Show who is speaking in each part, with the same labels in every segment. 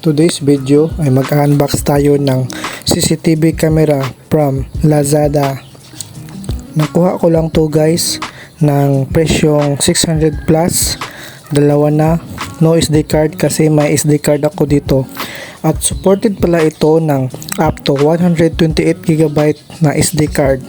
Speaker 1: Today's video ay mag-unbox tayo ng CCTV camera from Lazada. Nakuha ko lang to guys ng presyong 600 plus. Dalawa na, no SD card kasi may SD card ako dito. At supported pala ito ng up to 128GB na SD card.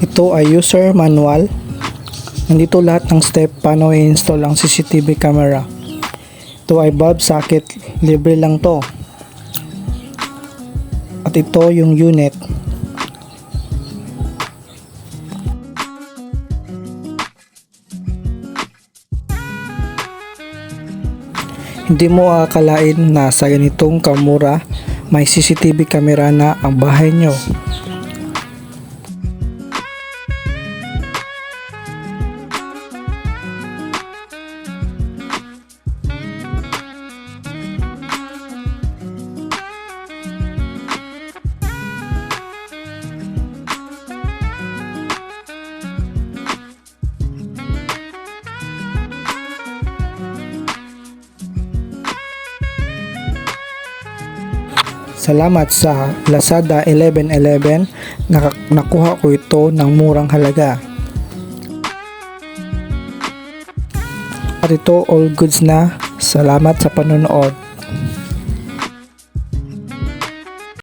Speaker 1: Ito ay user manual. Nandito lahat ng step paano i-install ang CCTV camera. Ito ay bulb socket, libre lang to. At ito yung unit. Hindi mo akalain na sa ganitong kamura may CCTV camera na ang bahay nyo. Salamat sa Lazada 1111, nakuha ko ito ng murang halaga. At ito all goods na. Salamat sa panonood.